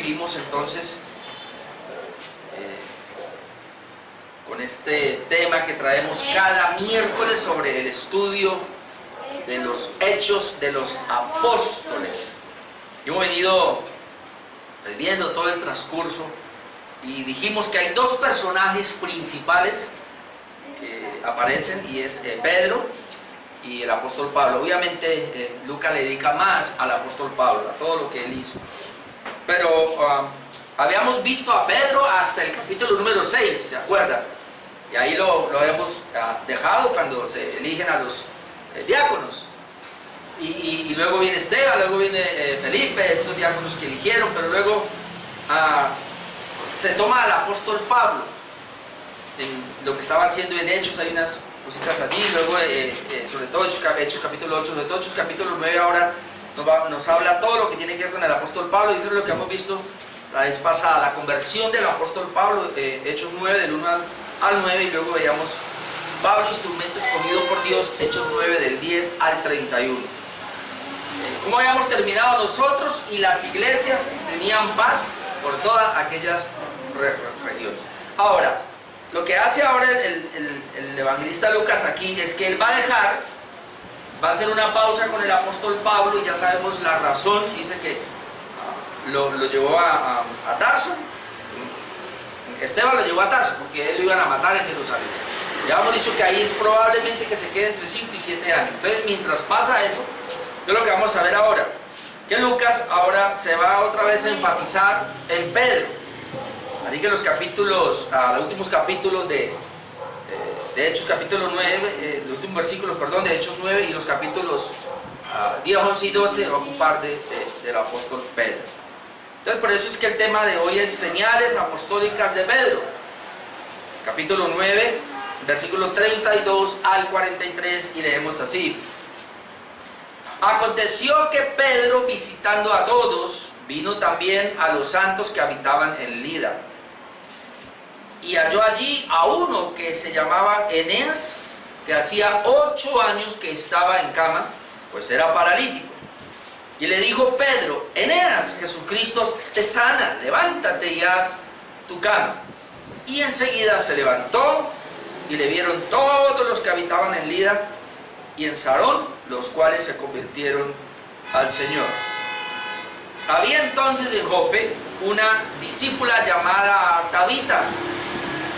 seguimos entonces con este tema que traemos cada miércoles sobre el estudio de los hechos de los apóstoles. Hemos venido viendo todo el transcurso y dijimos que hay dos personajes principales que aparecen, y es Pedro y el apóstol Pablo. Obviamente Lucas le dedica más al apóstol Pablo, a todo lo que él hizo, pero habíamos visto a Pedro hasta el capítulo número 6, ¿se acuerdan? Y ahí lo habíamos dejado cuando se eligen a los diáconos, y luego viene Esteban, luego viene Felipe, estos diáconos que eligieron, pero luego se toma al apóstol Pablo en lo que estaba haciendo en Hechos. Hay unas cositas allí, luego sobre todo Hechos capítulo 8, sobre todo Hechos capítulo 9 ahora nos habla todo lo que tiene que ver con el apóstol Pablo, y eso es lo que hemos visto la vez pasada, la conversión del apóstol Pablo, Hechos 9 del 1 al 9, y luego veíamos Pablo, instrumento escogido por Dios, Hechos 9 del 10 al 31. ¿Cómo habíamos terminado nosotros? Y las iglesias tenían paz por todas aquellas regiones. Ahora, lo que hace ahora el evangelista Lucas aquí es que él va a hacer una pausa con el apóstol Pablo, y ya sabemos la razón. Dice que lo llevó a Tarso. Esteban lo llevó a Tarso porque él lo iban a matar en Jerusalén. Ya hemos dicho que ahí es probablemente que se quede entre 5 y 7 años. Entonces, mientras pasa eso, es lo que vamos a ver ahora, que Lucas ahora se va otra vez a enfatizar en Pedro. Así que los últimos capítulos de Hechos capítulo 9, los últimos versículos, perdón, de Hechos 9, y los capítulos 10, 11 y 12 va a ocupar del apóstol Pedro. Entonces, por eso es que el tema de hoy es señales apostólicas de Pedro. Capítulo 9, versículo 32 al 43, y leemos así: Aconteció que Pedro, visitando a todos, vino también a los santos que habitaban en Lida, y halló allí a uno que se llamaba Eneas, que hacía 8 años que estaba en cama, pues era paralítico. Y le dijo Pedro: Eneas, Jesucristo te sana, levántate y haz tu cama. Y enseguida se levantó, y le vieron todos los que habitaban en Lida y en Sarón, los cuales se convirtieron al Señor. Había entonces en Jope una discípula llamada Tabita,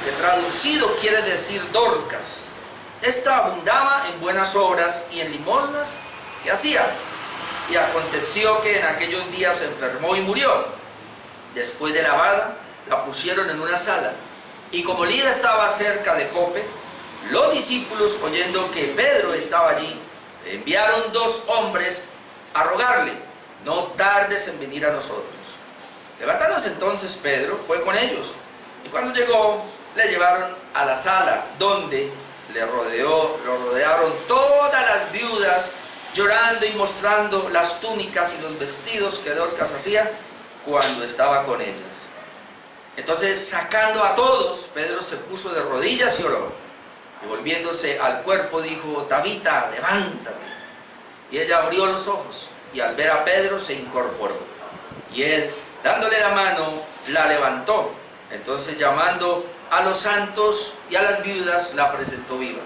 que traducido quiere decir Dorcas. Esta abundaba en buenas obras y en limosnas que hacía. Y aconteció que en aquellos días se enfermó y murió. Después de lavada, la pusieron en una sala. Y como Lida estaba cerca de Jope, los discípulos, oyendo que Pedro estaba allí, enviaron 2 hombres a rogarle: no tardes en venir a nosotros. Levantándose entonces Pedro, fue con ellos, y cuando llegó, le llevaron a la sala, donde lo rodearon todas las viudas, llorando y mostrando las túnicas y los vestidos que Dorcas hacía cuando estaba con ellas. Entonces, sacando a todos, Pedro se puso de rodillas y oró, y volviéndose al cuerpo dijo: Tabita, levántate. Y ella abrió los ojos, y al ver a Pedro se incorporó, y él, dándole la mano, la levantó. Entonces, llamando a los santos y a las viudas, la presentó viva.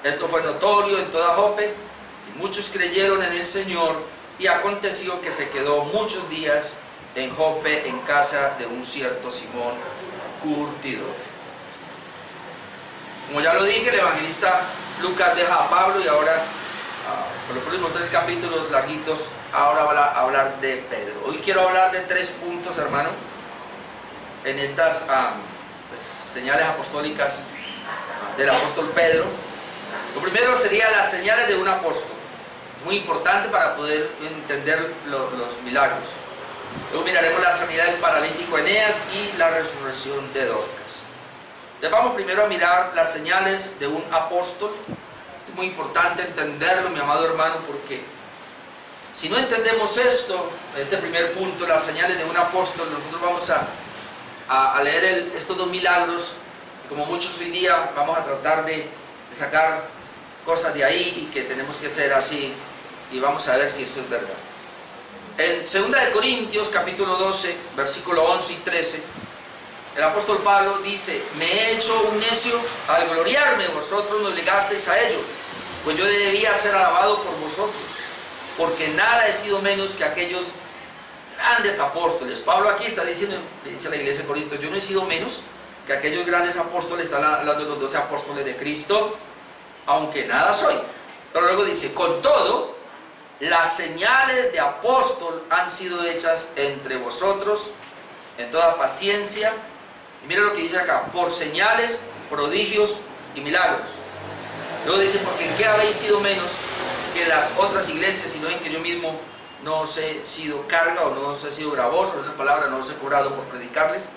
Esto fue notorio en toda Jope, y muchos creyeron en el Señor. Y aconteció que se quedó muchos días en Jope, en casa de un cierto Simón curtidor. Como ya lo dije, el evangelista Lucas deja a Pablo, y ahora, por los próximos 3 capítulos larguitos, ahora va a hablar de Pedro. Hoy quiero hablar de 3 puntos, hermano, en estas señales apostólicas del apóstol Pedro. Lo primero sería las señales de un apóstol, muy importante para poder entender los milagros. Luego miraremos la sanidad del paralítico Eneas y la resurrección de Dorcas. Entonces vamos primero a mirar las señales de un apóstol. Es muy importante entenderlo, mi amado hermano, porque si no entendemos esto, este primer punto, las señales de un apóstol, nosotros vamos a leer estos 2 milagros, y como muchos hoy día vamos a tratar de sacar cosas de ahí, y que tenemos que ser así, y vamos a ver si eso es verdad. En 2 de Corintios, capítulo 12, versículo 11 y 13, el apóstol Pablo dice: me he hecho un necio al gloriarme, vosotros me obligasteis a ello, pues yo debía ser alabado por vosotros, porque nada he sido menos que aquellos grandes apóstoles. Pablo aquí está diciendo, le dice a la iglesia de Corinto: yo no he sido menos que aquellos grandes apóstoles. Está hablando de los 12 apóstoles de Cristo, aunque nada soy. Pero luego dice: con todo, las señales de apóstol han sido hechas entre vosotros en toda paciencia. Y mira lo que dice acá: por señales, prodigios y milagros. Luego dice: porque en qué habéis sido menos que las otras iglesias, sino en que yo mismo no os he sido carga, o no os he sido gravoso, en esa palabra no os he cobrado por predicarles.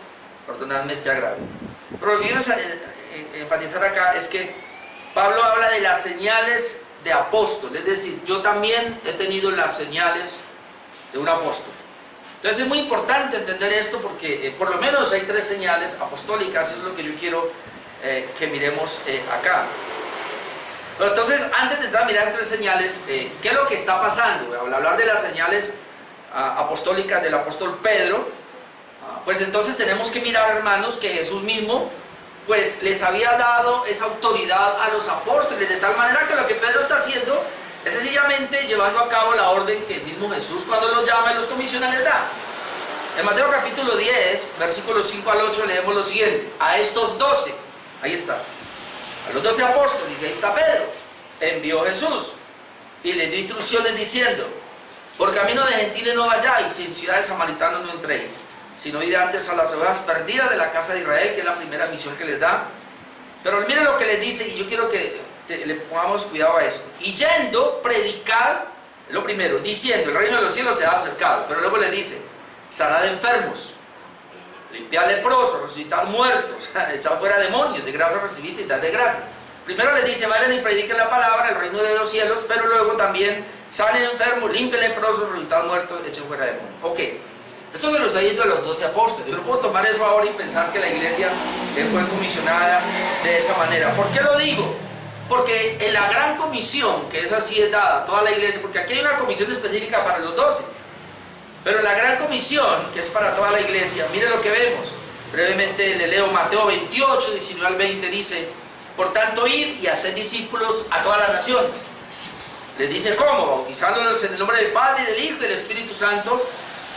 Perdonadme este agravio. Pero lo que quiero enfatizar acá es que Pablo habla de las señales de apóstol, es decir, yo también he tenido las señales de un apóstol. Entonces es muy importante entender esto, porque por lo menos hay 3 señales apostólicas. Eso es lo que yo quiero que miremos acá. Pero entonces, antes de entrar a mirar las 3 señales, ¿qué es lo que está pasando? Al hablar de las señales apostólicas del apóstol Pedro, pues entonces tenemos que mirar, hermanos, que Jesús mismo pues les había dado esa autoridad a los apóstoles, de tal manera que lo que Pedro está haciendo es sencillamente llevando a cabo la orden que el mismo Jesús, cuando los llama y los comisiona, les da. En Mateo capítulo 10, versículos 5 al 8, leemos lo siguiente: a estos 12, ahí está, a los 12 apóstoles, y ahí está Pedro, envió Jesús y les dio instrucciones diciendo: por camino de gentiles no vayáis, y en ciudades samaritanas no entréis, sino id antes a las ovejas perdidas de la casa de Israel, que es la primera misión que les da. Pero miren lo que les dice, y yo quiero que le pongamos cuidado a esto: y yendo, predicad, lo primero, diciendo, el reino de los cielos se ha acercado. Pero luego les dice: sanad enfermos, limpiad leprosos, resucitad muertos, echad fuera demonios, de gracia recibid y dad de gracia. Primero les dice: vayan y prediquen la palabra, el reino de los cielos. Pero luego también: sanen enfermos, limpien leprosos, resucitad muertos, echen fuera demonios. Ok, esto se lo está diciendo a los 12 apóstoles. Yo no puedo tomar eso ahora y pensar que la iglesia fue comisionada de esa manera. ¿Por qué lo digo? Porque en la gran comisión, que es así, es dada a toda la iglesia, porque aquí hay una comisión específica para los 12, pero la gran comisión, que es para toda la iglesia, mire lo que vemos. Brevemente le leo Mateo 28, 19 al 20, dice: por tanto, id y haced discípulos a todas las naciones. Les dice cómo: bautizándolos en el nombre del Padre, y del Hijo y del Espíritu Santo,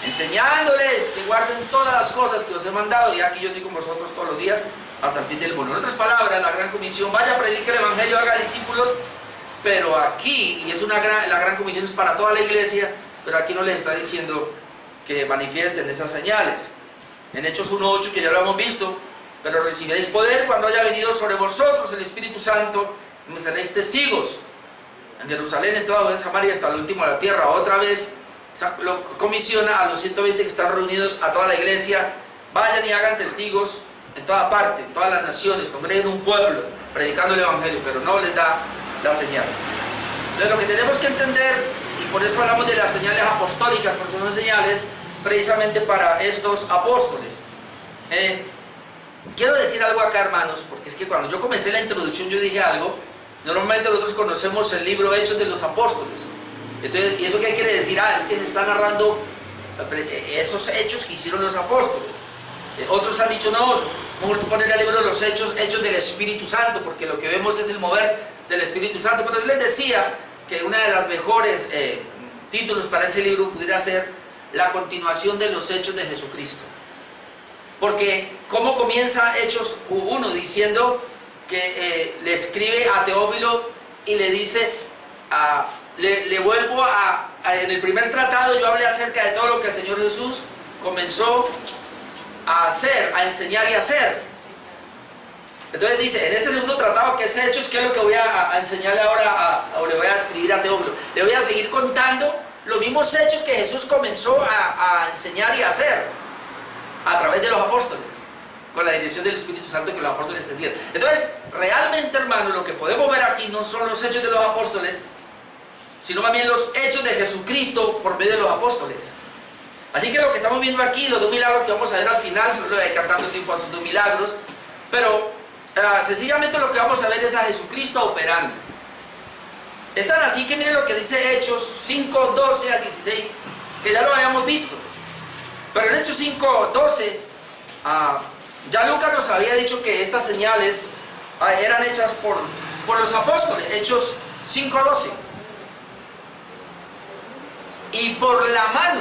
enseñándoles que guarden todas las cosas que os he mandado, y aquí yo estoy con vosotros todos los días hasta el fin del mundo. En otras palabras, la gran comisión: vaya, predique el evangelio, haga discípulos. Pero aquí, y es la gran comisión es para toda la iglesia, pero aquí no les está diciendo que manifiesten esas señales. En Hechos 1:8, que ya lo hemos visto: pero recibiréis poder cuando haya venido sobre vosotros el Espíritu Santo, y me seréis testigos en Jerusalén, en toda Judea, en Samaria, hasta el último de la tierra. Otra vez lo comisiona a los 120 que están reunidos, a toda la iglesia: vayan y hagan testigos en toda parte, en todas las naciones, congreguen un pueblo, predicando el evangelio. Pero no les da las señales. Entonces lo que tenemos que entender, y por eso hablamos de las señales apostólicas, porque son señales precisamente para estos apóstoles. Quiero decir algo acá, hermanos, porque es que cuando yo comencé la introducción yo dije algo. Normalmente nosotros conocemos el libro Hechos de los Apóstoles. Entonces, ¿y eso qué quiere decir? Es que se está narrando esos hechos que hicieron los apóstoles. Otros han dicho: no, mejor tú pones el libro de los hechos del Espíritu Santo, porque lo que vemos es el mover del Espíritu Santo. Pero yo les decía que una de las mejores títulos para ese libro pudiera ser la continuación de los hechos de Jesucristo. Porque ¿cómo comienza Hechos 1? Diciendo que le escribe a Teófilo y le dice: le vuelvo en el primer tratado yo hablé acerca de todo lo que el Señor Jesús comenzó a hacer, a enseñar y a hacer. Entonces dice: en este segundo tratado, que es Hechos, ¿qué es lo que voy a enseñarle ahora o le voy a escribir a Teófilo? Le voy a seguir contando los mismos hechos que Jesús comenzó a enseñar y a hacer a través de los apóstoles, con la dirección del Espíritu Santo que los apóstoles tendrían. Entonces, realmente, hermanos, lo que podemos ver aquí no son los hechos de los apóstoles, sino más bien los hechos de Jesucristo por medio de los apóstoles. Así que lo que estamos viendo aquí, los 2 milagros que vamos a ver al final, no le voy a dedicar tanto tiempo a esos 2 milagros, pero sencillamente lo que vamos a ver es a Jesucristo operando. Es tan así que miren lo que dice Hechos 5, 12 al 16, que ya lo habíamos visto. Pero en Hechos 5:12, ya Lucas nos había dicho que estas señales eran hechas por los apóstoles. Hechos 5:12. Y por la mano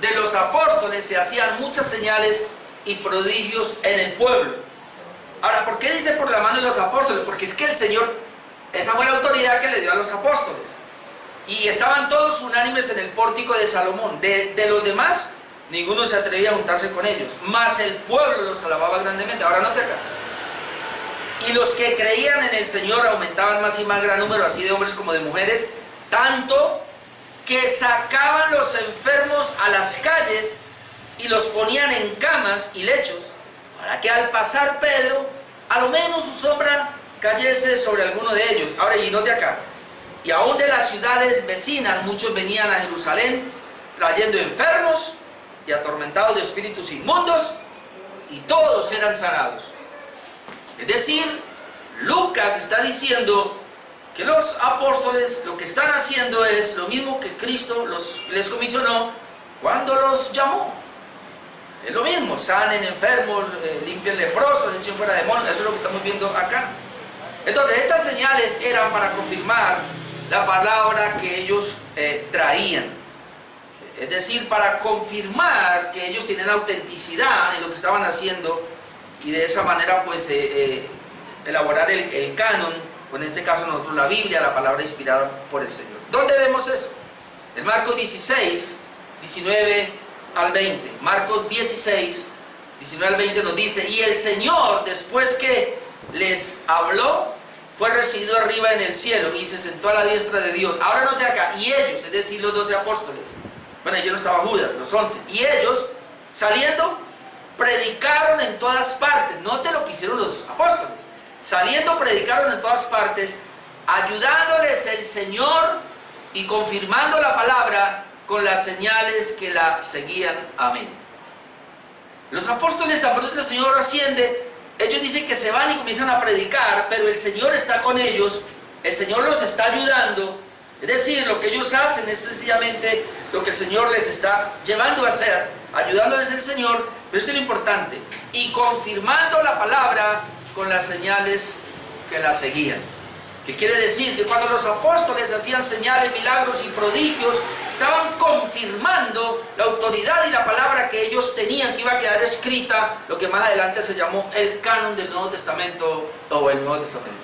de los apóstoles se hacían muchas señales y prodigios en el pueblo. Ahora, ¿por qué dice por la mano de los apóstoles? Porque es que el Señor, esa fue la autoridad que le dio a los apóstoles. Y estaban todos unánimes en el pórtico de Salomón. De los demás, ninguno se atrevía a juntarse con ellos. Mas el pueblo los alababa grandemente. Ahora note acá. Y los que creían en el Señor aumentaban más y más gran número, así de hombres como de mujeres, tanto que sacaban los enfermos a las calles y los ponían en camas y lechos, para que al pasar Pedro, a lo menos su sombra cayese sobre alguno de ellos. Ahora, y note acá. Y aún de las ciudades vecinas muchos venían a Jerusalén trayendo enfermos y atormentados de espíritus inmundos, y todos eran sanados. Es decir, Lucas está diciendo que los apóstoles lo que están haciendo es lo mismo que Cristo les comisionó cuando los llamó. Es lo mismo, sanen enfermos, limpien leprosos, echen fuera demonios. Eso es lo que estamos viendo acá. Entonces, estas señales eran para confirmar la palabra que ellos traían. Es decir, para confirmar que ellos tienen autenticidad en lo que estaban haciendo, y de esa manera pues elaborar el canon, o en este caso nosotros la Biblia, la palabra inspirada por el Señor. ¿Dónde vemos eso? En Marcos 16, 19 al 20. Marcos 16, 19 al 20 nos dice: y el Señor, después que les habló, fue recibido arriba en el cielo y se sentó a la diestra de Dios. Ahora note acá, y ellos, es decir, los 12 apóstoles, bueno, ellos no estaba Judas, los 11, y ellos, saliendo, predicaron en todas partes. Note lo que hicieron los apóstoles. Saliendo, predicaron en todas partes, ayudándoles el Señor y confirmando la palabra con las señales que la seguían. Amén. Los apóstoles, tan pronto el Señor asciende, ellos dicen que se van y comienzan a predicar, pero el Señor está con ellos, el Señor los está ayudando. Es decir, lo que ellos hacen es sencillamente lo que el Señor les está llevando a hacer, ayudándoles el Señor, pero esto es lo importante, y confirmando la palabra con las señales que la seguían. ¿Qué quiere decir? Que cuando los apóstoles hacían señales, milagros y prodigios, estaban confirmando la autoridad y la palabra que ellos tenían, que iba a quedar escrita, lo que más adelante se llamó el canon del Nuevo Testamento o el Nuevo Testamento.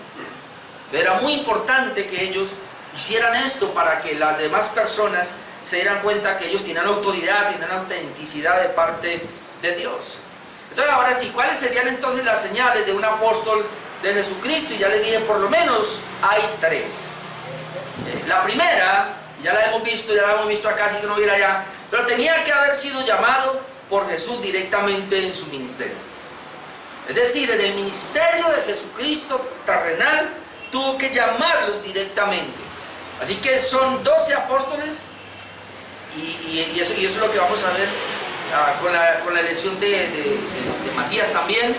Era muy importante que ellos hicieran esto para que las demás personas se dieran cuenta que ellos tienen autoridad, tienen autenticidad de parte de Dios. Entonces, ahora sí, ¿cuáles serían entonces las señales de un apóstol de Jesucristo? Y ya les dije, por lo menos hay 3. La primera, ya la hemos visto acá, así que no voy a ir allá, pero tenía que haber sido llamado por Jesús directamente en su ministerio. Es decir, en el ministerio de Jesucristo terrenal, tuvo que llamarlos directamente. Así que son 12 apóstoles, y eso es lo que vamos a ver con la elección de Matías también.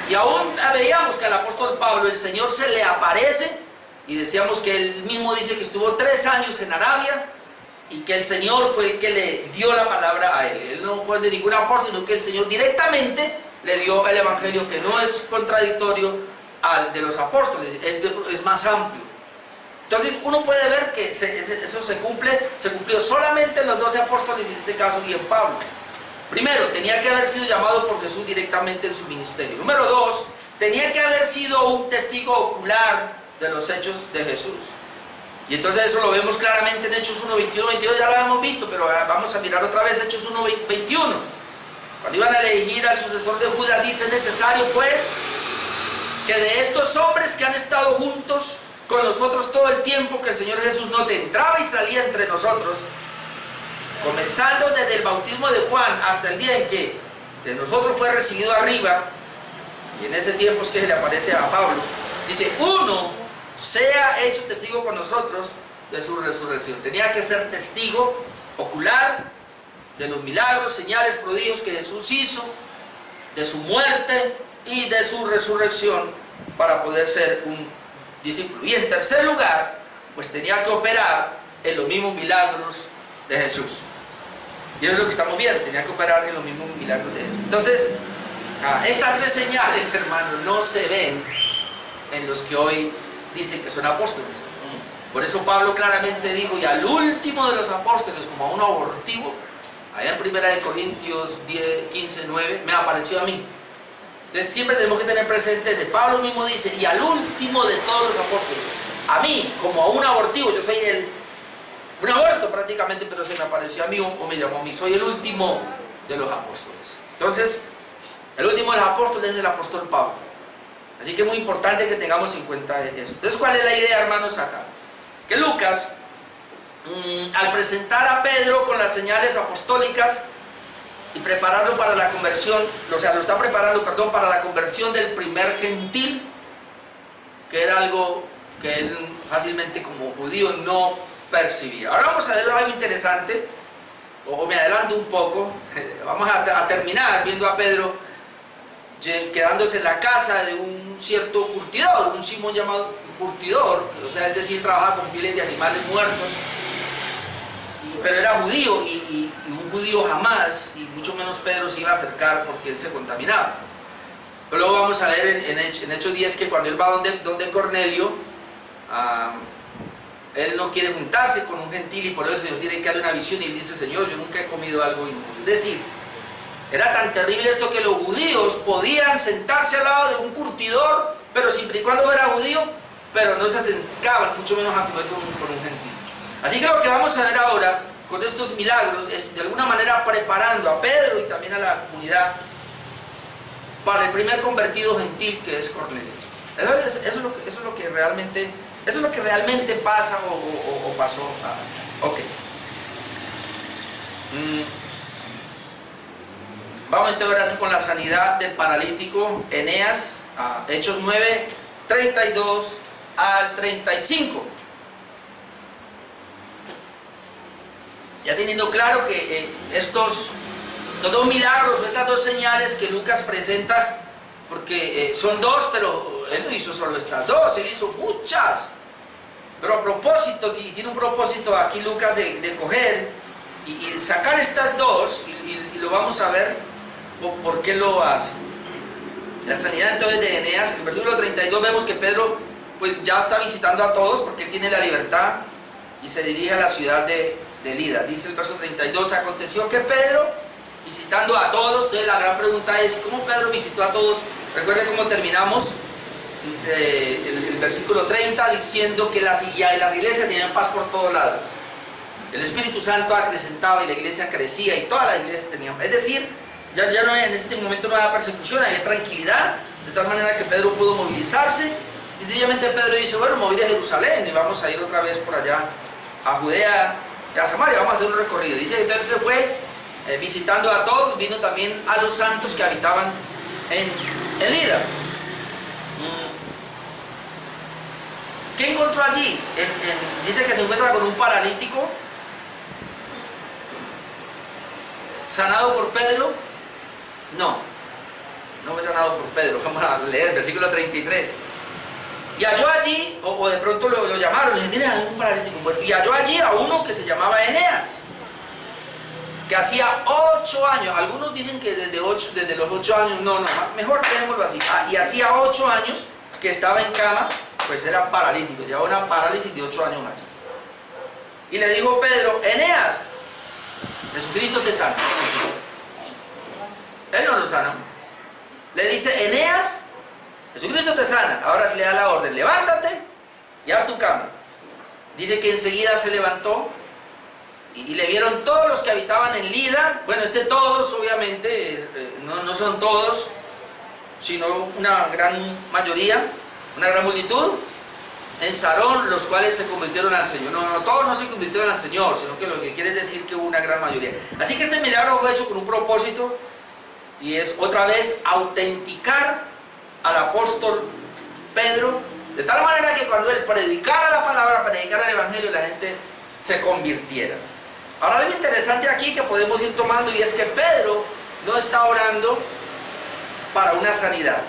Y aún veíamos que al apóstol Pablo el Señor se le aparece, y decíamos que él mismo dice que estuvo 3 años en Arabia, y que el Señor fue el que le dio la palabra a él. Él no fue de ningún apóstol, sino que el Señor directamente le dio el evangelio, que no es contradictorio al de los apóstoles, es más amplio. Entonces uno puede ver que eso se cumplió solamente en los 12 apóstoles, en este caso, y en Pablo. Primero, tenía que haber sido llamado por Jesús directamente en su ministerio. Número 2, tenía que haber sido un testigo ocular de los hechos de Jesús. Y entonces eso lo vemos claramente en Hechos 1, 21, 22, ya lo hemos visto, pero vamos a mirar otra vez Hechos 1, 21. Cuando iban a elegir al sucesor de Judas, dice: necesario pues que de estos hombres que han estado juntos con nosotros todo el tiempo que el Señor Jesús no te entraba y salía entre nosotros, comenzando desde el bautismo de Juan hasta el día en que de nosotros fue recibido arriba, y en ese tiempo es que se le aparece a Pablo, dice: uno sea hecho testigo con nosotros de su resurrección. Tenía que ser testigo ocular de los milagros, señales, prodigios que Jesús hizo, de su muerte y de su resurrección, para poder ser un discípulo. Y en tercer lugar, pues tenía que operar en los mismos milagros de Jesús. Y es lo que estamos viendo, tenía que operar en los mismos milagros de eso. Entonces, estas tres señales, hermanos, no se ven en los que hoy dicen que son apóstoles. Por eso Pablo claramente dijo, y al último de los apóstoles, como a un abortivo, allá en 1 Corintios 15:9, me apareció a mí. Entonces siempre tenemos que tener presente ese. Pablo mismo dice, y al último de todos los apóstoles, a mí, como a un abortivo, yo soy un aborto prácticamente, pero se me apareció a mí o me llamó a mí, soy el último de los apóstoles. Entonces, el último de los apóstoles es el apóstol Pablo. Así que es muy importante que tengamos en cuenta esto. Entonces, ¿cuál es la idea, hermanos, acá? Que Lucas, al presentar a Pedro con las señales apostólicas y prepararlo para la conversión, o sea, lo está preparando, perdón, para la conversión del primer gentil, que era algo que él fácilmente como judío no percibía. Ahora vamos a ver algo interesante, o me adelanto un poco, vamos a terminar viendo a Pedro quedándose en la casa de un cierto curtidor, un Simón llamado curtidor, o sea, es decir, trabajaba con pieles de animales muertos, pero era judío y un judío jamás, y mucho menos Pedro, se iba a acercar porque él se contaminaba. Pero luego vamos a ver en Hechos 10 que cuando él va donde Cornelio, él no quiere juntarse con un gentil y por eso el Señor tiene que darle una visión y él dice, Señor, yo nunca he comido algo inmundo. Es decir, era tan terrible esto que los judíos podían sentarse al lado de un curtidor, pero siempre y cuando era judío, pero no se acercaban, mucho menos a comer con un gentil. Así que lo que vamos a ver ahora con estos milagros es de alguna manera preparando a Pedro y también a la comunidad para el primer convertido gentil, que es Cornelio. Eso es lo que realmente pasa o pasó. Ok. Vamos entonces ahora sí con la sanidad del paralítico Eneas, Hechos 9, 32 al 35. Ya teniendo claro que estos dos milagros, estas dos señales que Lucas presenta, porque son dos, pero él no hizo solo estas dos, él hizo muchas. Pero a propósito, tiene un propósito aquí Lucas de coger y sacar estas dos, y lo vamos a ver por qué lo hace. La sanidad entonces de Eneas, en el versículo 32 vemos que Pedro pues ya está visitando a todos porque él tiene la libertad y se dirige a la ciudad de Lida. Dice el verso 32, aconteció que Pedro, visitando a todos, entonces la gran pregunta es, ¿cómo Pedro visitó a todos? Recuerden cómo terminamos el versículo 30 diciendo que las iglesias tenían paz por todos lados. El Espíritu Santo acrecentaba y la iglesia crecía y todas las iglesias tenían, es decir, ya no, en este momento no había persecución, había tranquilidad, de tal manera que Pedro pudo movilizarse. Y sencillamente Pedro dice, bueno, me voy de Jerusalén y vamos a ir otra vez por allá a Judea y a Samaria, vamos a hacer un recorrido. Dice que entonces se fue visitando a todos, vino también a los santos que habitaban en Lida. ¿Qué encontró allí? Dice que se encuentra con un paralítico sanado por Pedro. No fue sanado por Pedro. Vamos a leer el versículo 33. Y halló allí, o de pronto lo llamaron, le dije, mira, hay un paralítico. Bueno, y halló allí a uno que se llamaba Eneas, que hacía 8 años, algunos dicen que desde los 8 años, no, mejor dejémoslo así, y hacía 8 años que estaba en cama, pues era paralítico, llevaba una parálisis de 8 años allí. Y le dijo Pedro, Eneas, Jesucristo te sana. Él no lo sana. Le dice, Eneas, Jesucristo te sana. Ahora se le da la orden, levántate y haz tu cama. Dice que enseguida se levantó y le vieron todos los que habitaban en Lida. Bueno, todos obviamente, no son todos, sino una gran mayoría, una gran multitud, en Sarón, los cuales se convirtieron al Señor. No, todos no se convirtieron al Señor, sino que lo que quiere decir que hubo una gran mayoría. Así que este milagro fue hecho con un propósito, y es otra vez autenticar al apóstol Pedro, de tal manera que cuando él predicara la palabra, predicara el evangelio, la gente se convirtiera. Ahora, algo interesante aquí que podemos ir tomando, y es que Pedro no está orando para una sanidad.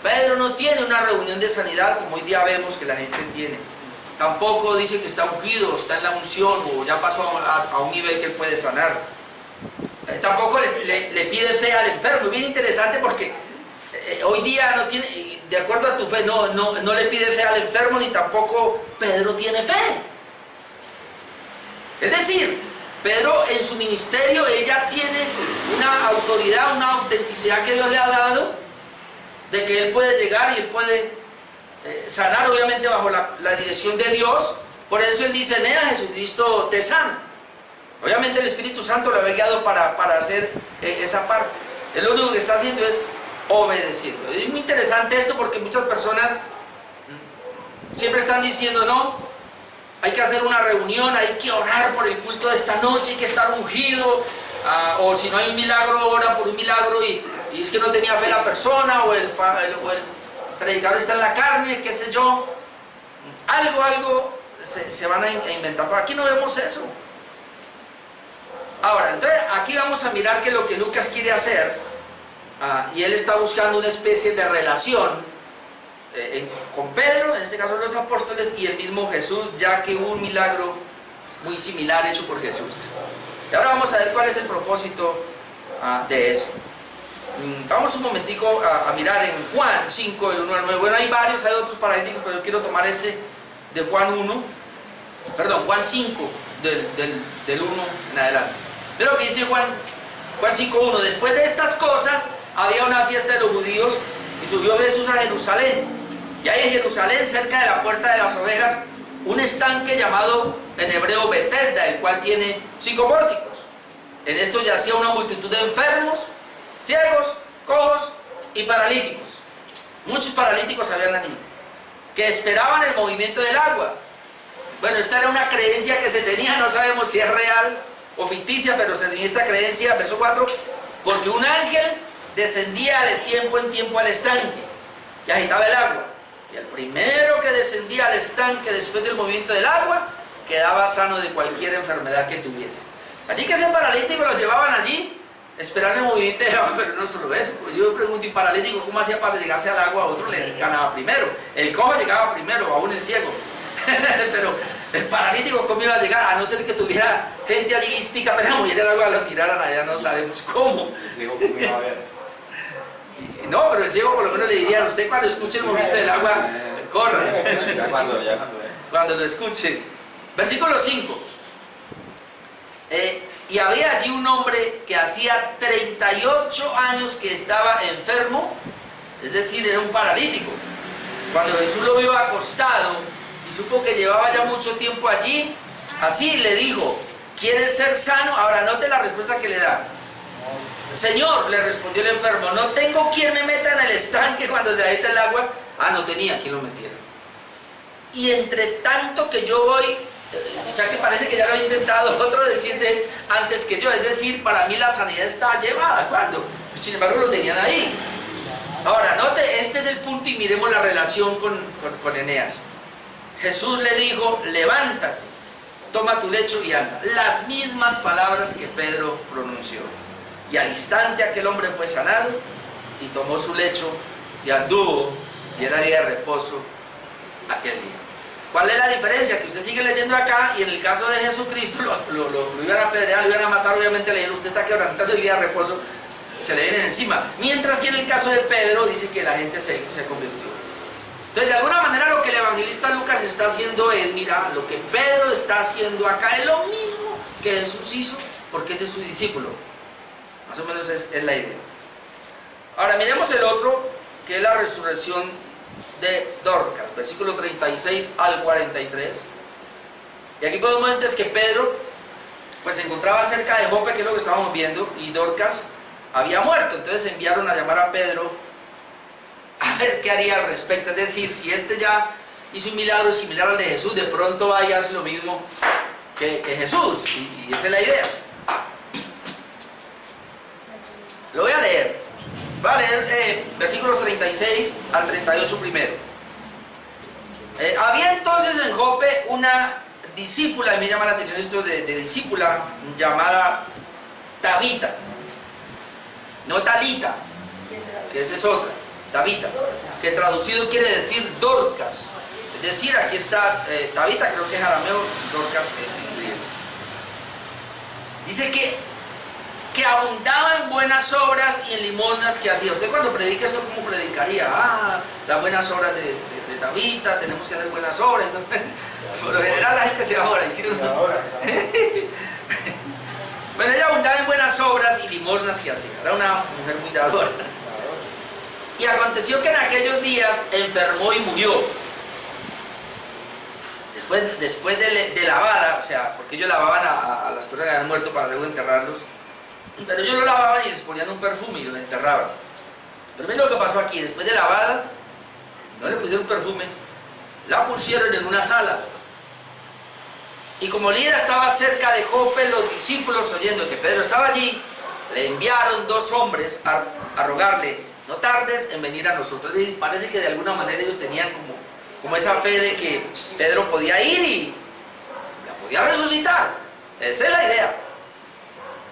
Pedro no tiene una reunión de sanidad como hoy día vemos que la gente tiene. Tampoco dice que está ungido, está en la unción o ya pasó a un nivel que él puede sanar. Tampoco le pide fe al enfermo. Es bien interesante porque hoy día no tiene, de acuerdo a tu fe, no le pide fe al enfermo, ni tampoco Pedro tiene fe. Es decir, Pedro en su ministerio, él ya tiene una autoridad, una autenticidad que Dios le ha dado, de que él puede llegar y él puede sanar, obviamente bajo la dirección de Dios. Por eso él dice: Nea, Jesucristo te sana. Obviamente el Espíritu Santo lo había guiado para hacer esa parte. Él lo único que está haciendo es obedeciendo. Es muy interesante esto porque muchas personas siempre están diciendo: no, hay que hacer una reunión, hay que orar por el culto de esta noche, hay que estar ungido, o si no hay un milagro, ora por un milagro, y es que no tenía fe la persona, o el predicador está en la carne, qué sé yo. Algo se van a inventar, pero aquí no vemos eso. Ahora, entonces aquí vamos a mirar que lo que Lucas quiere hacer, y él está buscando una especie de relación con Pedro, en este caso los apóstoles, y el mismo Jesús, ya que hubo un milagro muy similar hecho por Jesús. Y ahora vamos a ver cuál es el propósito de eso. Vamos un momentico a mirar en Juan 5, del 1 al 9. Bueno, hay varios, hay otros paralíticos, pero yo quiero tomar este de Juan 5, del 1 en adelante. Mira lo que dice Juan 5:1. Después de estas cosas había una fiesta de los judíos y subió Jesús a Jerusalén. Y hay en Jerusalén, cerca de la puerta de las ovejas, un estanque llamado en hebreo Betesda, el cual tiene 5 pórticos. En esto yacía una multitud de enfermos, ciegos, cojos y paralíticos. Muchos paralíticos habían allí, que esperaban el movimiento del agua. Bueno, esta era una creencia que se tenía, no sabemos si es real o ficticia, pero se tenía esta creencia, verso 4, porque un ángel descendía de tiempo en tiempo al estanque y agitaba el agua. Y el primero que descendía al estanque después del movimiento del agua, quedaba sano de cualquier enfermedad que tuviese. Así que ese paralítico lo llevaban allí, esperando el movimiento del agua, pero no solo eso. Pues yo me pregunto, ¿y paralítico cómo hacía para llegarse al agua? A otro le ganaba primero. El cojo llegaba primero, aún el ciego. Pero el paralítico, ¿cómo iba a llegar? A no ser que tuviera gente allí listica, pero la mujer del agua lo tiraran allá, no sabemos cómo. El ciego, ¿cómo iba a ver? No, pero el ciego por lo menos le diría: usted cuando escuche el movimiento del agua, corra. Cuando lo escuche. Versículo 5. Y había allí un hombre que hacía 38 años que estaba enfermo, es decir, era un paralítico. Cuando Jesús lo vio acostado y supo que llevaba ya mucho tiempo allí, así le dijo: ¿quieres ser sano? Ahora note la respuesta que le da. Señor, le respondió el enfermo, no tengo quien me meta en el estanque cuando se agita el agua. No tenía quien lo metiera. Y entre tanto que yo voy, o sea que parece que ya lo he intentado, otro desciende antes que yo. Es decir, para mí la sanidad está llevada. ¿Cuándo? Sin embargo lo tenían ahí. Ahora, note, este es el punto y miremos la relación con Eneas. Jesús le dijo: levántate, toma tu lecho y anda. Las mismas palabras que Pedro pronunció. Y al instante aquel hombre fue sanado y tomó su lecho y anduvo, y era día de reposo aquel día. ¿Cuál es la diferencia? Que usted sigue leyendo acá, y en el caso de Jesucristo lo iban a apedrear, lo iban a matar, obviamente le dijeron: usted está quebrantando el día de reposo, se le vienen encima. Mientras que en el caso de Pedro dice que la gente se convirtió. Entonces, de alguna manera lo que el evangelista Lucas está haciendo es: mira, lo que Pedro está haciendo acá es lo mismo que Jesús hizo, porque ese es su discípulo. Más o menos es la idea. Ahora miremos el otro, que es la resurrección de Dorcas, versículo 36 al 43. Y aquí podemos ver entonces que Pedro pues se encontraba cerca de Jope, que es lo que estábamos viendo, y Dorcas había muerto. Entonces enviaron a llamar a Pedro a ver qué haría al respecto. Es decir, si este ya hizo un milagro similar al de Jesús, de pronto va y hace lo mismo que Jesús. Y esa es la idea. Lo voy a leer. Voy a leer versículos 36 al 38 primero. Había entonces en Jope una discípula, y me llama la atención esto de discípula, llamada Tabita. No Talita, que esa es otra. Tabita, que traducido quiere decir Dorcas. Es decir, aquí está Tabita, creo que es arameo, Dorcas en griego. Dice que que abundaba en buenas obras y en limosnas que hacía. Usted cuando predica esto, ¿cómo predicaría? Las buenas obras de Tabita, tenemos que hacer buenas obras. Entonces, por lo general la gente se va ahora. Bueno, ella abundaba en buenas obras y limosnas que hacía. Era una mujer muy dadora. Y aconteció que en aquellos días enfermó y murió. Después de lavada, o sea, porque ellos lavaban a las personas que habían muerto para luego enterrarlos. Pero ellos lo lavaban y les ponían un perfume y los enterraban. Pero miren lo que pasó aquí. Después de lavada, no le pusieron perfume, la pusieron en una sala. Y como Lida estaba cerca de Jope, los discípulos, oyendo que Pedro estaba allí, le enviaron 2 hombres a rogarle: no tardes en venir a nosotros. Y parece que de alguna manera ellos tenían como esa fe de que Pedro podía ir y la podía resucitar. Esa es la idea.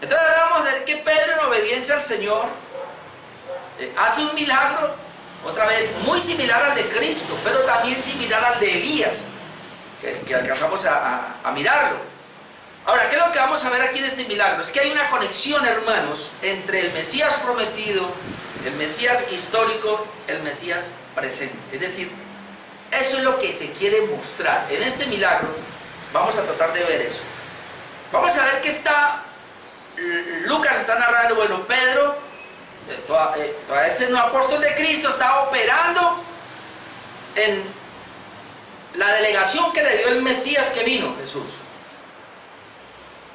Entonces ahora vamos a ver que Pedro, en obediencia al Señor, hace un milagro, otra vez muy similar al de Cristo, pero también similar al de Elías, que alcanzamos a mirarlo. Ahora, ¿qué es lo que vamos a ver aquí en este milagro? Es que hay una conexión, hermanos, entre el Mesías prometido, el Mesías histórico, el Mesías presente. Es decir, eso es lo que se quiere mostrar. En este milagro vamos a tratar de ver eso. Vamos a ver que Lucas está narrando, bueno, Pedro, este no apóstol de Cristo, está operando en la delegación que le dio el Mesías que vino, Jesús.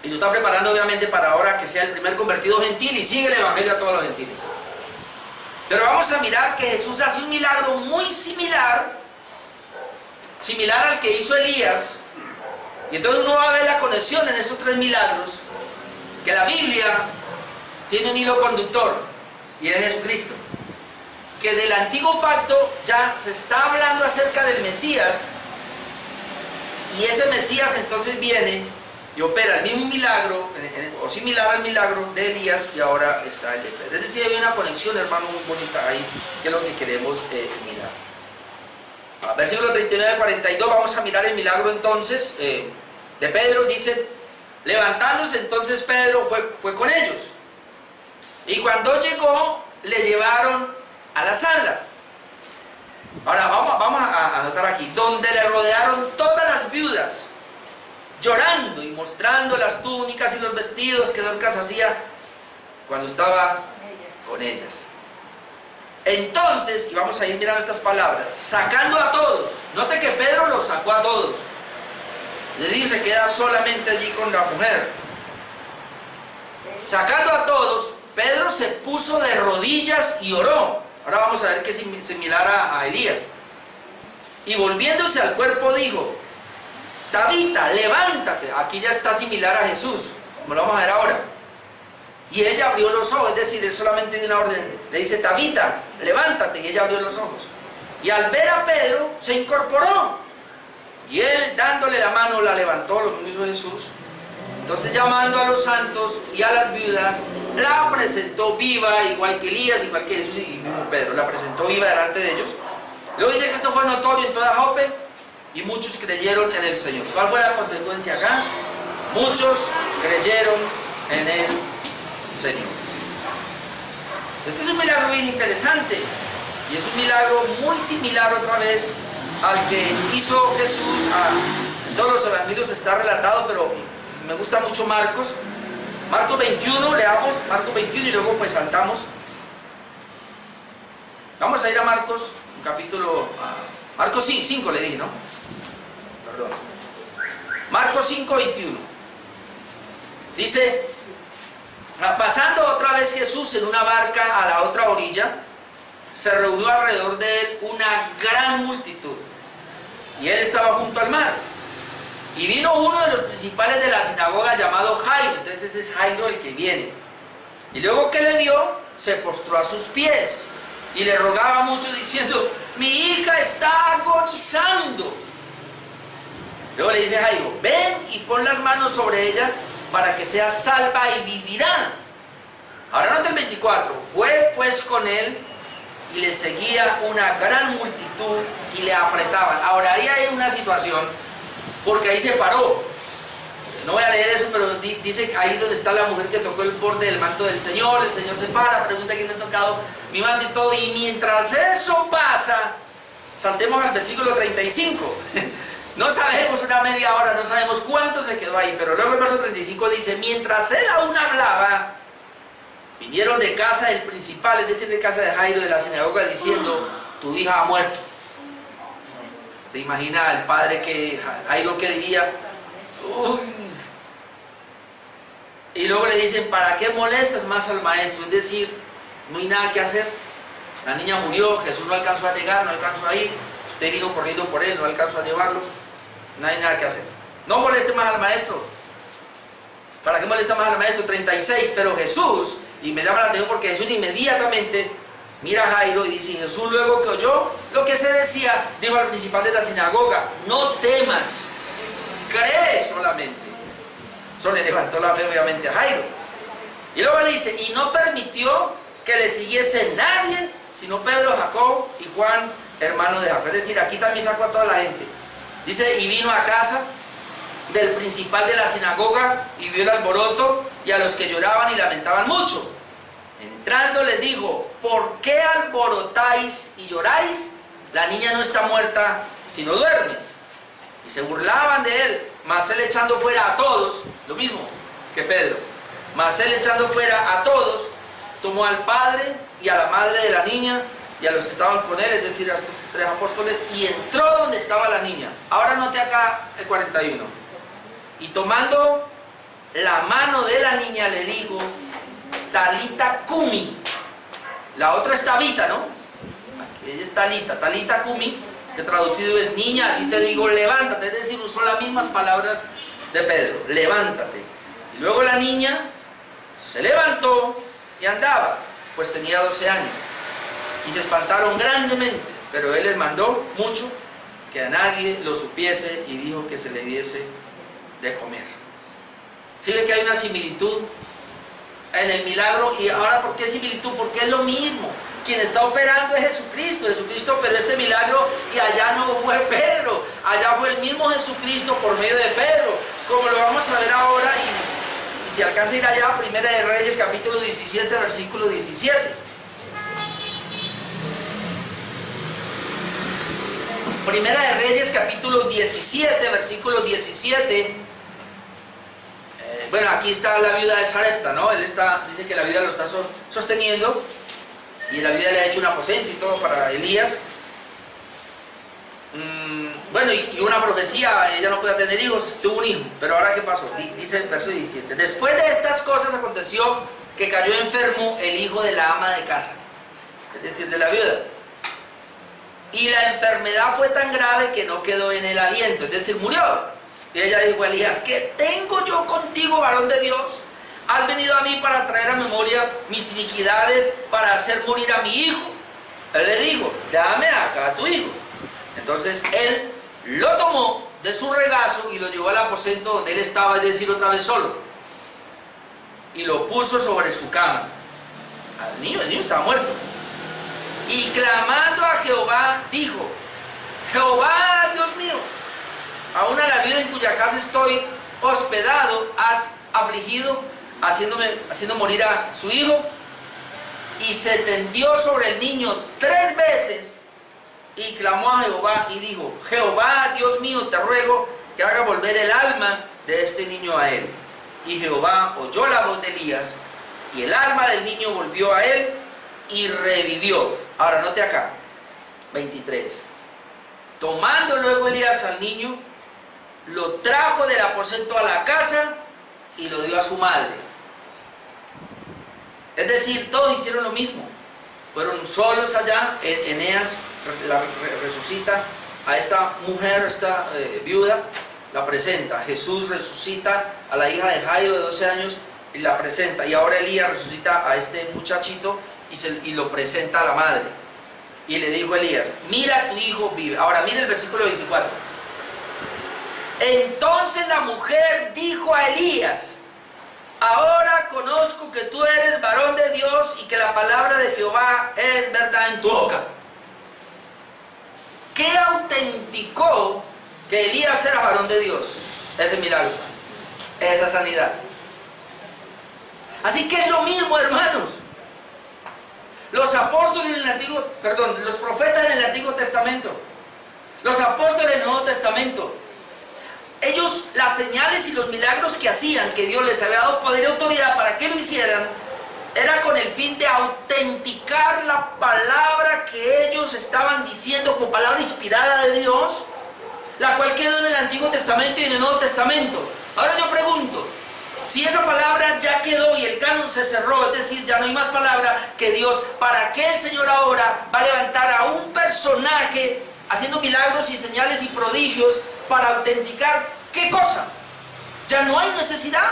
Y lo está preparando obviamente para ahora que sea el primer convertido gentil y sigue el evangelio a todos los gentiles. Pero vamos a mirar que Jesús hace un milagro muy similar al que hizo Elías. Y entonces uno va a ver la conexión en esos 3 milagros, que la Biblia tiene un hilo conductor, y es Jesucristo. Que del antiguo pacto ya se está hablando acerca del Mesías, y ese Mesías entonces viene y opera el mismo milagro, o similar al milagro de Elías, y ahora está el de Pedro. Es decir, hay una conexión, hermano, muy bonita ahí, que es lo que queremos mirar. Versículo 39 al 42, vamos a mirar el milagro entonces de Pedro. Dice: levantándose entonces Pedro fue con ellos, y cuando llegó le llevaron a la sala. Ahora vamos a anotar aquí: donde le rodearon todas las viudas, llorando y mostrando las túnicas y los vestidos que Dorcas hacía cuando estaba con ellas. Entonces, y vamos a ir mirando estas palabras, sacando a todos. Note que Pedro los sacó a todos. Le dice, se queda solamente allí con la mujer. Sacando a todos, Pedro se puso de rodillas y oró. Ahora vamos a ver que es similar a Elías. Y volviéndose al cuerpo dijo: Tabita, levántate. Aquí ya está similar a Jesús, como lo vamos a ver ahora. Y ella abrió los ojos, es decir, él solamente dio una orden. Le dice: Tabita, levántate. Y ella abrió los ojos. Y al ver a Pedro, se incorporó. Y él, dándole la mano, la levantó, lo mismo hizo Jesús. Entonces, llamando a los santos y a las viudas, la presentó viva, igual que Elías, igual que Jesús y mismo Pedro. La presentó viva delante de ellos. Luego dice que esto fue notorio en toda Jope, y muchos creyeron en el Señor. ¿Cuál fue la consecuencia acá? Muchos creyeron en el Señor. Este es un milagro bien interesante, y es un milagro muy similar otra vez al que hizo Jesús. En todos los evangelios está relatado, pero me gusta mucho Marcos. Marcos 21, leamos Marcos 21 y luego pues saltamos. Vamos a ir a Marcos, capítulo... Marcos 5 le dije, ¿no? Perdón. Marcos 5, 21. Dice: pasando otra vez Jesús en una barca a la otra orilla, se reunió alrededor de él una gran multitud, y él estaba junto al mar. Y vino uno de los principales de la sinagoga, llamado Jairo. Entonces ese es Jairo el que viene. Y luego que le vio, se postró a sus pies y le rogaba mucho, diciendo: mi hija está agonizando. Luego le dice Jairo: ven y pon las manos sobre ella para que sea salva y vivirá. Ahora nota el 24. Fue pues con él, y le seguía una gran multitud y le apretaban. Ahora ahí hay una situación, porque ahí se paró. No voy a leer eso, pero dice ahí donde está la mujer que tocó el borde del manto del Señor. El Señor se para, pregunta quién le ha tocado mi manto y todo. Y mientras eso pasa, saltemos al versículo 35. No sabemos una media hora, no sabemos cuánto se quedó ahí, pero luego el verso 35 dice: mientras él aún hablaba, vinieron de casa del principal, es decir, de casa de Jairo, de la sinagoga, diciendo: tu hija ha muerto. ¿Te imaginas el padre que Jairo que diría? Uy. Y luego le dicen: ¿para qué molestas más al maestro? Es decir, no hay nada que hacer. La niña murió, Jesús no alcanzó a llegar, no alcanzó a ir. Usted vino corriendo por él, no alcanzó a llevarlo. No hay nada que hacer. No moleste más al maestro. ¿Para qué molesta más al maestro? 36. Pero Jesús, y me llama la atención porque Jesús inmediatamente mira a Jairo y dice: Jesús, luego que oyó lo que se decía, dijo al principal de la sinagoga: no temas, cree solamente. Eso le levantó la fe obviamente a Jairo. Y luego dice: y no permitió que le siguiese nadie, sino Pedro, Jacob y Juan, hermano de Jacob. Es decir, aquí también sacó a toda la gente. Dice: y vino a casa del principal de la sinagoga y vio el alboroto y a los que lloraban y lamentaban mucho. Entrando les dijo: ¿por qué alborotáis y lloráis? La niña no está muerta, sino duerme. Y se burlaban de él. Mas él, echando fuera a todos, lo mismo que Pedro, mas él, echando fuera a todos, tomó al padre y a la madre de la niña y a los que estaban con él, es decir, a estos 3 apóstoles, y entró donde estaba la niña. Ahora note acá el 41. Y tomando la mano de la niña le dijo: Talita cumi. La otra es Tabita, ¿no? Ella es Talita, Talita cumi, que traducido es: niña, a ti te digo, levántate. Es decir, usó las mismas palabras de Pedro: levántate. Y luego la niña se levantó y andaba, pues tenía 12 años. Y se espantaron grandemente, pero él les mandó mucho que a nadie lo supiese y dijo que se le diese de comer. ¿Sí ve que hay una similitud en el milagro? Y ahora, ¿por qué similitud? Porque es lo mismo. Quien está operando es Jesucristo. Jesucristo operó este milagro y allá no fue Pedro, allá fue el mismo Jesucristo por medio de Pedro, como lo vamos a ver ahora. Y si alcanza a ir allá, Primera de Reyes capítulo 17 versículo 17. Primera de Reyes capítulo 17 versículo 17. Bueno, aquí está la viuda de Sarepta, ¿no? Él dice que la viuda lo está sosteniendo y la viuda le ha hecho un aposento y todo para Elías. Bueno, y una profecía: ella no podía tener hijos, tuvo un hijo. Pero ahora, ¿qué pasó? Dice el verso 17: después de estas cosas aconteció que cayó enfermo el hijo de la ama de casa, es decir, de la viuda. Y la enfermedad fue tan grave que no quedó en el aliento, es decir, murió. Y ella dijo a Elías: ¿qué tengo yo contigo, varón de Dios? Has venido a mí para traer a memoria mis iniquidades, para hacer morir a mi hijo. Él le dijo: dame acá a tu hijo. Entonces él lo tomó de su regazo y lo llevó al aposento donde él estaba, es decir, otra vez solo, y lo puso sobre su cama. El niño estaba muerto. Y clamando a Jehová, dijo: Jehová, Dios mío, aún a la viuda en cuya casa estoy hospedado has afligido, haciendo morir a su hijo. Y se tendió sobre el niño 3 veces y clamó a Jehová y dijo: Jehová, Dios mío, te ruego que haga volver el alma de este niño a él. Y Jehová oyó la voz de Elías, y el alma del niño volvió a él y revivió. Ahora note acá, 23. Tomando luego Elías al niño, lo trajo del aposento a la casa y lo dio a su madre. Es decir, todos hicieron lo mismo. Fueron solos allá. Eneas resucita a esta mujer, esta viuda, la presenta. Jesús resucita a la hija de Jairo de 12 años y la presenta. Y ahora Elías resucita a este muchachito y lo presenta a la madre. Y le dijo a Elías: mira, tu hijo vive. Ahora mira el versículo 24. Entonces la mujer dijo a Elías: ahora conozco que tú eres varón de Dios y que la palabra de Jehová es verdad en tu boca. ¿Qué autenticó que Elías era varón de Dios? Ese milagro. esa sanidad. Así que es lo mismo, hermanos. Los apóstoles en el Antiguo, los profetas en el Antiguo Testamento, los apóstoles en el Nuevo Testamento, ellos, las señales y los milagros que hacían, que Dios les había dado poder y autoridad para que lo hicieran, era con el fin de autenticar la palabra que ellos estaban diciendo como palabra inspirada de Dios, la cual quedó en el Antiguo Testamento y en el Nuevo Testamento. Ahora yo pregunto, si esa palabra ya quedó y el canon se cerró, es decir, ya no hay más palabra que Dios, ¿para qué el Señor ahora va a levantar a un personaje haciendo milagros y señales y prodigios para autenticar qué cosa? Ya no hay necesidad.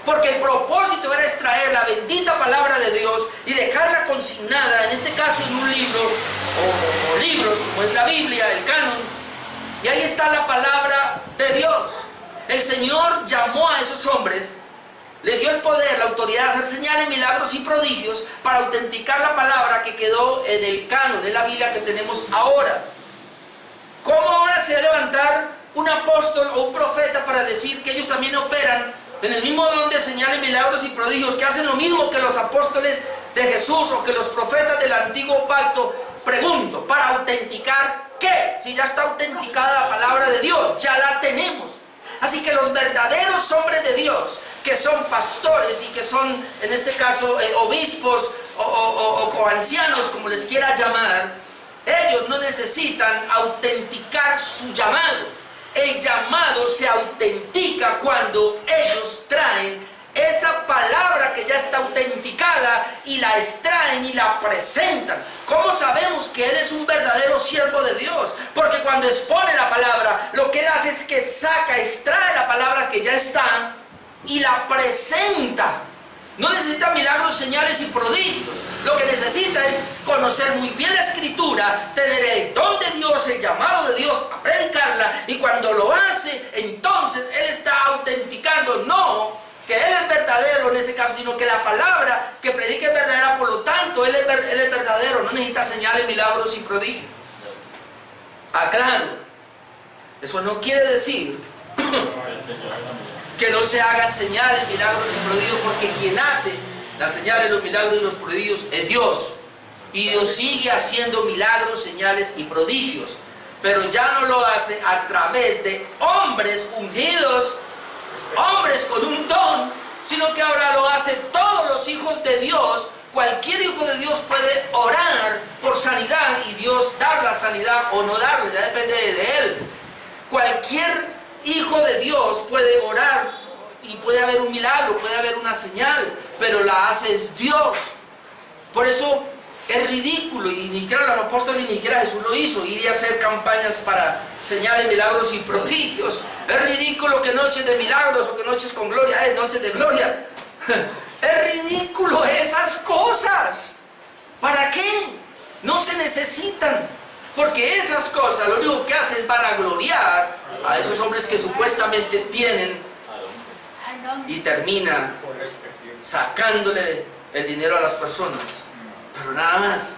Porque el propósito era extraer la bendita palabra de Dios y dejarla consignada, en este caso en un libro o libros como es la Biblia, el canon, y ahí está la palabra de Dios. El Señor llamó a esos hombres, le dio el poder, la autoridad de hacer señales, milagros y prodigios para autenticar la palabra que quedó en el canon de la Biblia que tenemos ahora. ¿Cómo ahora se va a levantar un apóstol o un profeta para decir que ellos también operan en el mismo don de señales, milagros y prodigios, que hacen lo mismo que los apóstoles de Jesús o que los profetas del antiguo pacto? Pregunto, ¿para autenticar qué? Si ya está autenticada la palabra de Dios, ya la tenemos. Así que los verdaderos hombres de Dios, que son pastores y que son, en este caso, obispos o ancianos, como les quiera llamar, ellos no necesitan autenticar su llamado. El llamado se autentica cuando ellos traen esa palabra que ya está autenticada y la extraen y la presentan. ¿Cómo sabemos que él es un verdadero siervo de Dios? Porque cuando expone la palabra, lo que él hace es que saca, extrae la palabra que ya está y la presenta. No necesita milagros, señales y prodigios. Lo que necesita es conocer muy bien la Escritura, tener el don de Dios, el llamado de Dios a predicarla, y cuando lo hace, entonces él está autenticando, no que él es verdadero en ese caso, sino que la palabra que predica es verdadera, por lo tanto él es verdadero, no necesita señales, milagros y prodigios. Aclaro, eso no quiere decir que no se hagan señales, milagros y prodigios, porque quien hace las señales, los milagros y los prodigios es Dios. Y Dios sigue haciendo milagros, señales y prodigios, pero ya no lo hace a través de hombres ungidos, hombres con un don, sino que ahora lo hace todos los hijos de Dios. Cualquier hijo de Dios puede orar por sanidad y Dios dar la sanidad o no darla, ya depende de él. Cualquier hijo de Dios puede orar y puede haber un milagro, puede haber una señal, pero la hace es Dios. Por eso es ridículo, y ni siquiera los apóstoles ni siquiera Jesús lo hizo, ir a hacer campañas para señales, milagros y prodigios. Es ridículo que noches de milagros o que noches con gloria, noches de gloria. Es ridículo esas cosas. ¿Para qué? No se necesitan. Porque esas cosas lo único que hacen es para gloriar a esos hombres que supuestamente tienen, y termina sacándole el dinero a las personas, pero nada más.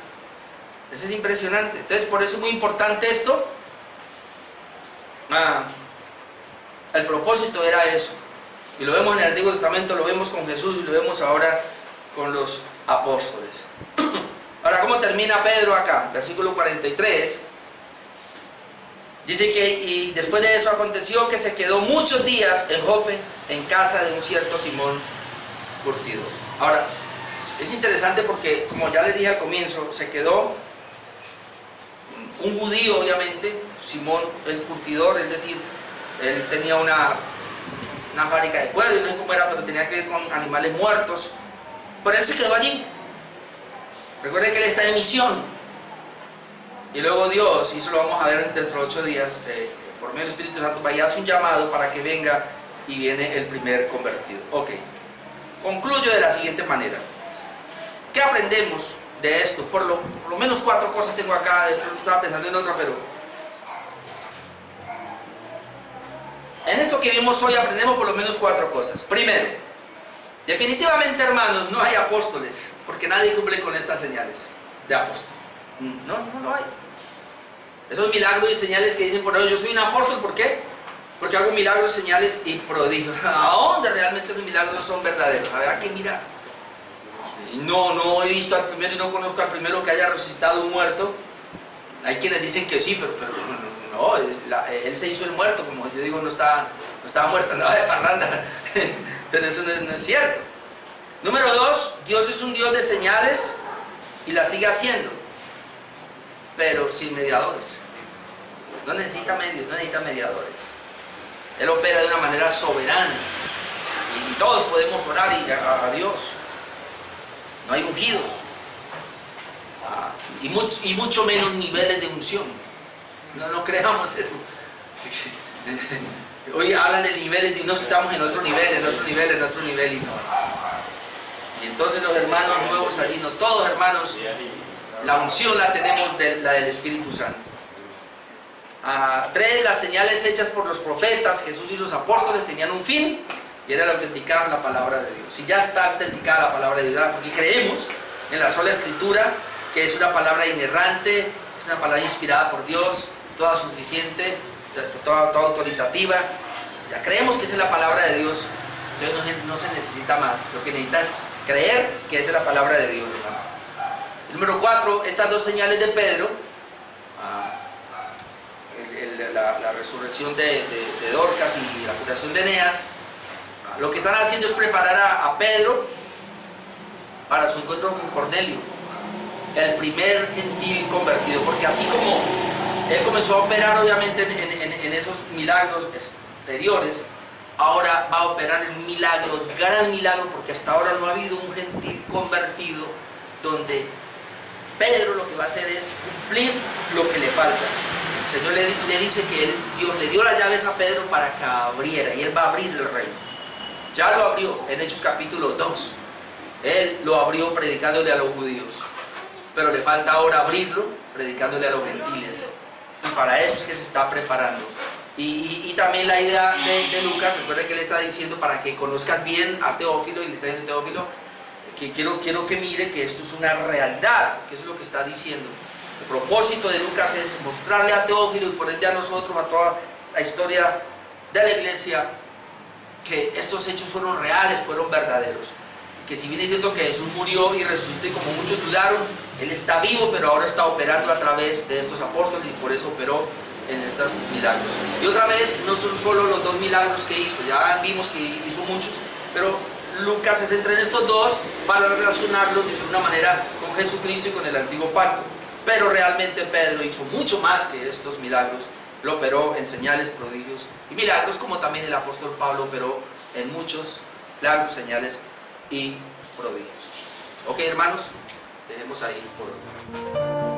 Eso es impresionante. Entonces, por eso es muy importante esto. El propósito era eso, y lo vemos en el Antiguo Testamento, lo vemos con Jesús y lo vemos ahora con los apóstoles. Ahora, ¿cómo termina Pedro acá? Versículo 43. Dice que, y después de eso aconteció que se quedó muchos días en Jope, en casa de un cierto Simón curtidor. Ahora, es interesante porque, como ya les dije al comienzo, se quedó un judío, obviamente, Simón el curtidor, es decir, él tenía una fábrica de cuero, y no sé cómo era, pero tenía que ver con animales muertos. Pero él se quedó allí. Recuerden que él está en misión. Y luego Dios, y eso lo vamos a ver dentro de 8 días, por medio del Espíritu Santo, vaya a hacer un llamado para que venga, y viene el primer convertido. Ok. Concluyo de la siguiente manera. ¿Qué aprendemos de esto? Por lo menos 4 cosas tengo acá. De pronto estaba pensando en otra, pero en esto que vimos hoy aprendemos por lo menos 4 cosas. Primero, definitivamente, hermanos, no hay apóstoles, porque nadie cumple con estas señales de apóstol. No lo hay. Esos milagros y señales que dicen por ellos, yo soy un apóstol, ¿por qué? porque hago milagros, señales y prodigios. ¿A dónde realmente los milagros son verdaderos? Habrá que mirar. No he visto al primero y no conozco al primero que haya resucitado un muerto. Hay quienes dicen que sí, pero no, él se hizo el muerto, como yo digo, no estaba muerto, andaba de parranda. Pero eso no es cierto. Número 2, Dios es un Dios de señales y las sigue haciendo, pero sin mediadores. No necesita medios, no necesita mediadores. Él opera de una manera soberana y todos podemos orar a Dios. No hay ungidos y mucho menos niveles de unción. No creamos eso. Hoy hablan de niveles y no estamos en otro nivel y no. Y entonces los hermanos nuevos allí, no todos hermanos, la unción la tenemos la del Espíritu Santo. 3, las señales hechas por los profetas, Jesús y los apóstoles tenían un fin, y era el autenticar la palabra de Dios. Si ya está autenticada la palabra de Dios, porque creemos en la sola Escritura, que es una palabra inerrante, es una palabra inspirada por Dios, toda suficiente, toda autoritativa. Ya creemos que esa es la palabra de Dios, entonces no se necesita más. Lo que necesita es creer que esa es la palabra de Dios, hermano. Número 4, estas 2 señales de Pedro, la resurrección de Dorcas y la curación de Eneas, lo que están haciendo es preparar a Pedro para su encuentro con Cornelio, el primer gentil convertido, porque así como él comenzó a operar obviamente en esos milagros exteriores, ahora va a operar en milagro, gran milagro, porque hasta ahora no ha habido un gentil convertido donde Pedro lo que va a hacer es cumplir lo que le falta. El Señor le dice que Dios le dio las llaves a Pedro para que abriera, y él va a abrir el reino. Ya lo abrió en Hechos capítulo 2. Él lo abrió predicándole a los judíos, pero le falta ahora abrirlo predicándole a los gentiles, y para eso es que se está preparando. Y también la idea de Lucas, recuerda que le está diciendo para que conozcas bien a Teófilo, y le está diciendo a Teófilo que quiero que mire que esto es una realidad, que eso es lo que está diciendo. El propósito de Lucas es mostrarle a Teófilo y por ende a nosotros, a toda la historia de la iglesia, que estos hechos fueron reales, fueron verdaderos. Que si viene diciendo que Jesús murió y resucitó, y como muchos dudaron, Él está vivo, pero ahora está operando a través de estos apóstoles, y por eso operó en estos milagros. Y otra vez, no son solo los 2 milagros que hizo, ya vimos que hizo muchos, pero Lucas se centra en estos 2 para relacionarlos de una manera con Jesucristo y con el antiguo pacto. Pero realmente Pedro hizo mucho más que estos milagros. Lo operó en señales, prodigios y milagros, como también el apóstol Pablo operó en muchos milagros, señales y prodigios. Ok, hermanos, dejemos ahí por hoy.